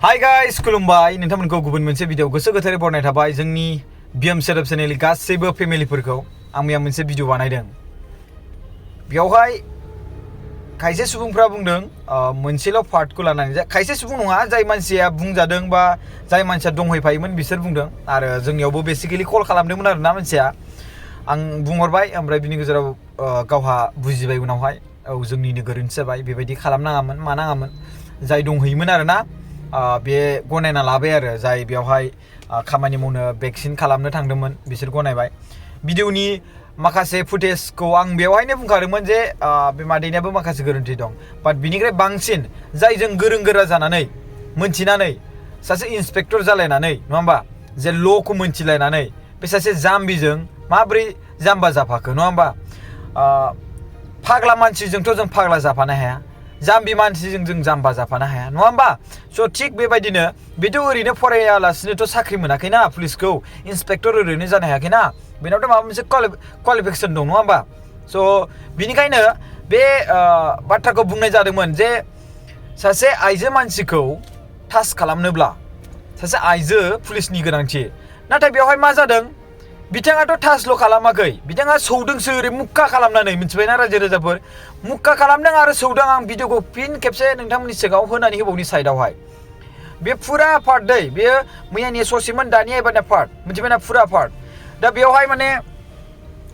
hi guys खुलुमबाय नोंथांमोनखौ गुबुन मोनसे भिडिअ गोसो गोथारै बरायनाय थाबाय जोंनि बिएम सेटअप चेनेलनि गासैबो फेमिलिफोरखौ आं मैया मोनसे भिडिअ बानायदों बेयावहाय खायसे सुबुंफ्रा बुंदों मोनसेल' पार्टखौ लानानै खायसे सुबुं नङा जाय मानसिया बुंजादों बा जाय मानसिया दंहैफायोमोन बिसोर बुंदों आरो जोंनियावबो बेसिकेलि कल खालामदोंमोन आरोना मानसिया आं बुंहरबाय ओमफ्राय बिनि गेजेराव गावहा बुजिबाय उनावहाय जोंनिनो गोरोन्थि जाबाय बेबायदि खालामनाङामोन मानाङामोन जाय दंहैयोमोन आरोना बे गनायना लाबाय आरो जाय बेयावहाय खामानि मावनो भेक्सिन खालामनो थांदोंमोन बिसोर गनायबाय भिडिअनि माखासे फुटेजखौ आं बेवहायनो बुंखादोंमोन जे बे मादैनियाबो माखासे गोरोन्थि दं बाट बिनिफ्राय बांसिन जायजों गोरों गोरा जानानै मोनथिनानै सासे इन्सपेक्टर जालायनानै नङा होमबा जे ल'खौ मोनथिलायनानै बे सासे जाम्बिजों माबोरै जाम्बा जाफाखो नङा होमबा फाग्ला मानसिजोंथ' जों फाग्ला जाफानो हाया जाम्बि मानसिजों जों जाम्बा जाफानो हाया नङा होमबा स' थिग बेबायदिनो बेथ' ओरैनो फरायालासिनोथ' साख्रि मोनाखैना पुलिसखौ इन्सपेक्टर ओरैनो जानो हायाखैना बेनावथ' माबा मोनसे क्वालिफिकेसन दं नङा होमबा स' बिनिखायनो बे बाथ्राखौ बुंनाय जादोंमोन जे सासे आइजो मानसिखौ टाच खालामनोब्ला सासे आइजो पुलिसनि गोनांथि नाथाय बेवहाय मा जादों बिथाङाथ' टाचल' खालामाखै बिथाङा सौदोंसो ओरै मुक्का खालामनानै मिथिबायना रायजो राजाफोर मुक्का खालामदों आरो सौदों आं भिडिअखौ फिन खेबसे नोंथांमोननि सिगाङाव होनानै होबावनि साइडआवहाय बे फुरा पार्ट दै बेयो मैयानि ससेमोन दानि एबारना पार्ट मिथिबायना फुरा पार्ट दा बेवहाय माने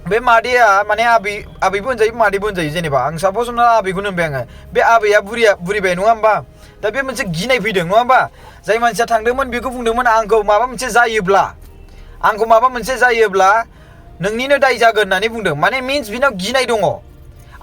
बे मादैया माने आबैबो होनजायो मादैबो होनजायो जेनेबा आं सापज हमना आबैखौनो होनबाय आङो बे आबैया बुरिबाय नङा होमबा दा बे मोनसे गिनाय फैदों नङा होमबा जाय मानसिया थांदोंमोन बेखौ बुंदोंमोन आंखौ माबा मोनसे जायोब्ला नोंनिनो दाय जागोन होननानै बुंदों माने मिन्स बिनाव गिनाय दङ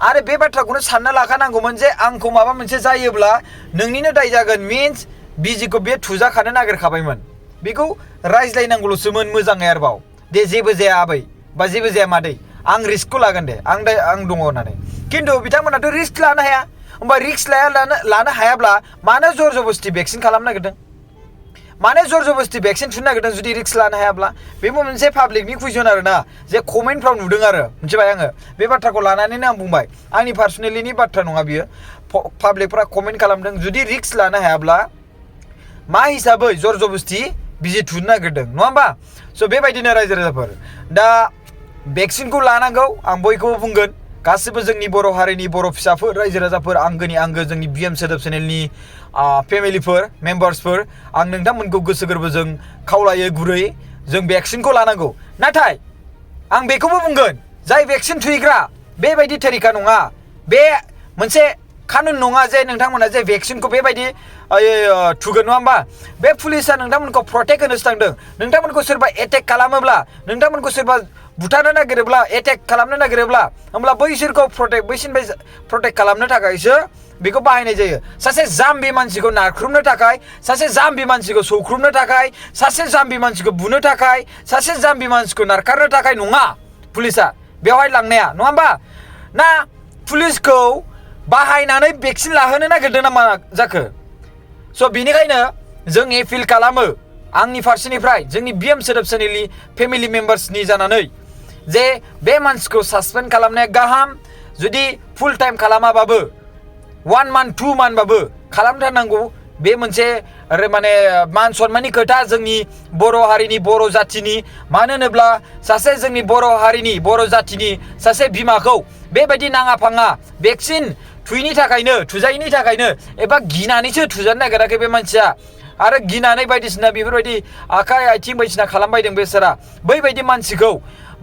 आरो बे बाथ्राखौनो सानना लाखानांगौमोन जे आंखौ माबा मोनसे जायोब्ला नोंनिनो दाय जागोन मिन्स बिजिखौ बे थुजाखानो नागिरखाबायमोन बेखौ रायज्लायनांगौल'सोमोन मोजाङै आरोबाव दे जेबो जाया आबै बा जेबो जाया मादै आं रिस्कखौ लागोन दे आं दङ होननानै खिन्थु बिथांमोनाथ' रिस्क लानो हाया होमबा रिस्क लानो हायाब्ला मानो जर जबस्थि भेक्सिन खालामनो नागिरदों माने जर जबस्थि भेक्सिन थुनो नागिरदों जुदि रिस्क लानो हायाब्ला बेबो मोनसे पाब्लिकनि कुइसन आरो ना जे कमेन्टफ्राव नुदों आरो मिथिबाय आङो बे बाथ्राखौ लानानैनो आं बुंबाय आंनि पार्सनेलिनि बाथ्रा नङा बियो पाब्लिकफ्रा कमेन्ट खालामदों जुदि रिस्क लानो हायाब्ला मा हिसाबै जर जबस्थि बिजि थुनो नागिरदों नङा होमबा स' बेबायदिनो रायजो राजाफोर दा भेक्सिनखौ लानांगौ आं बयखौबो बुंगोन गासिबो जोंनि बर' हारिनि बर' फिसाफोर रायजो राजाफोर आंगोनि आंगो जोंनि बिएम सेटअप चेनेलनि फेमिलिफोर मेम्बार्सफोर आं नोंथांमोनखौ गोसो गोरबोजों खावलायो गुरै जों भेक्सिनखौ लानांगौ नाथाय आं बेखौबो बुंगोन जाय भेक्सिन थुहैग्रा बेबायदि तरिका नङा बे मोनसे कानुन नङा जे नोंथांमोना जे भेक्सिनखौ बेबायदि थुगोन नङा होमबा बे पुलिसा नोंथांमोनखौ प्रटेक्ट होनोसो थांदों नोंथांमोनखौ सोरबा एटेक खालामोब्ला नोंथांमोनखौ सोरबा बुथारनो नागिरोब्ला एटेक खालामनो नागिरोब्ला होमब्ला बैसोरखौ बैसोरनिफ्राय प्रटेक्ट खालामनो थाखायसो बेखौ बाहायनाय जायो सासे जाम्बि मानसिखौ नारख्रुबनो थाखाय सासे जाम्बि मानसिखौ सौख्रुबनो थाखाय सासे जाम्बि मानसिखौ बुनो थाखाय सासे जाम्बि मानसिखौ नारखारनो थाखाय नङा पुलिसा बेवहाय लांनाया नङा होमबा ना पुलिसखौ बाहायनानै भेक्सिन लाहोनो नागिरदों नामा जाखो स' बिनिखायनो जों एपिल खालामो आंनि फारसेनिफ्राय जोंनि बिएम सेटअप चेनेलनि फेमिलि मेम्बार्सनि जानानै जे बे मानसिखौ सासपेन्ड खालामनाया गाहाम जुदि फुल टाइम खालामाबाबो 1 मान्थ 2 मान्थबाबो खालामथारनांगौ बे मोनसे माने मान सनमाननि खोथा जोंनि बर' हारिनि बर' जाथिनि मानो होनोब्ला सासे जोंनि बर' हारिनि बर' जाथिनि सासे बिमाखौ बेबायदि नाङा फाङा भेक्सिन थुजायैनि थाखायनो एबा गिनानैसो थुजानो नागिराखै बे मानसिया आरो गिनानै बायदिसिना बेफोरबायदि आखाइ आथिं बायदिसिना खालामबायदों बेसारा बैबायदि मानसिखौ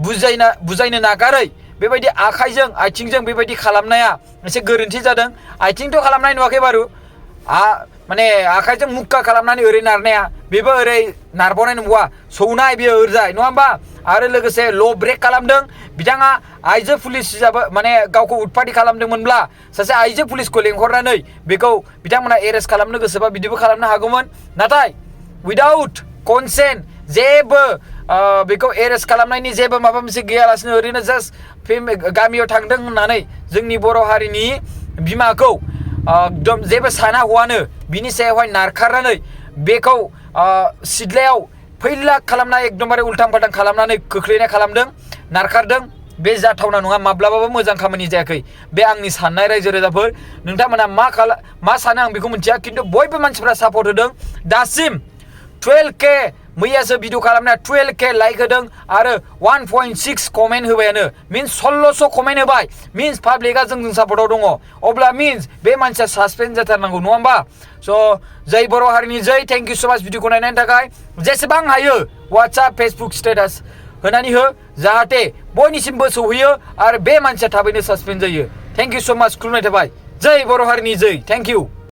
बुजायनो नागारै बेबायदि आखाइजों आथिंजों बेबायदि खालामनाया एसे गोरोन्थि जादों आथिंथ' खालामनाय नुवाखै बारु माने आखाइजों मुक्का खालामनानै ओरै नारनाया बेबो ओरै नारबावनाय नंगौआ सौनाय बेयो ओरजाय नङा होमबा आरो लोगोसे ल' ब्रेक खालामदों बिथाङा आइजो पुलिस हिसाबै माने गावखौ उटपाति खालामदोंमोनब्ला सासे आइजो पुलिसखौ लेंहरनानै बेखौ बिथांमोना एरेस्ट खालामनो गोसोबा बिदिबो खालामनो हागौमोन नाथाय उइदाउट कनसेन्ट जेबो बेखौ एरेस्ट खालामनायनि जेबो माबा मोनसे गैयालासिनो ओरैनो जास्ट गामियाव थांदों होननानै जोंनि बर' हारिनि बिमाखौ एकदम जेबो साना हौवानो बिनि सायावहाय नारखारनानै बेखौ सिदलायाव फैलाक खालामनाय एकदमबारे उल्टां फाल्टां खालामनानै खोख्लैनाय खालामदों नारखारदों बे जाथावना नङा माब्लाबाबो मोजां खामानि जायाखै बे आंनि साननाय रायजो राजाफोर नोंथांमोना मा सानो आं बेखौ मिथिया खिन्थु बयबो मानसिफ्रा सापर्ट होदों दासिम 12K मैयासो भिडिअ खालामनाया 12K लाइक होदों आरो 1.6 कमेन्ट होबायानो मिन्स 1600 कमेन्ट होबाय मिन्स पाब्लिकआ जोंजों सापर्टआव दङ अब्ला मिन्स बे मानसिया सासपेन्ड जाथारनांगौ नङा होमबा स' जै बर' हारिनि जै थेंक इउ स' माच भिडिअखौ नायनायनि थाखाय जेसेबां हायो WhatsApp Facebook स्टेटास होनानै हो जाहाथे बयनिसिमबो सौहैयो आरो बे मानसिया थाबैनो सासपेन्ड जायो थेंक इउ स' माच खुलुमनाय थाबाय जै बर' हारिनि जै थेंक इउ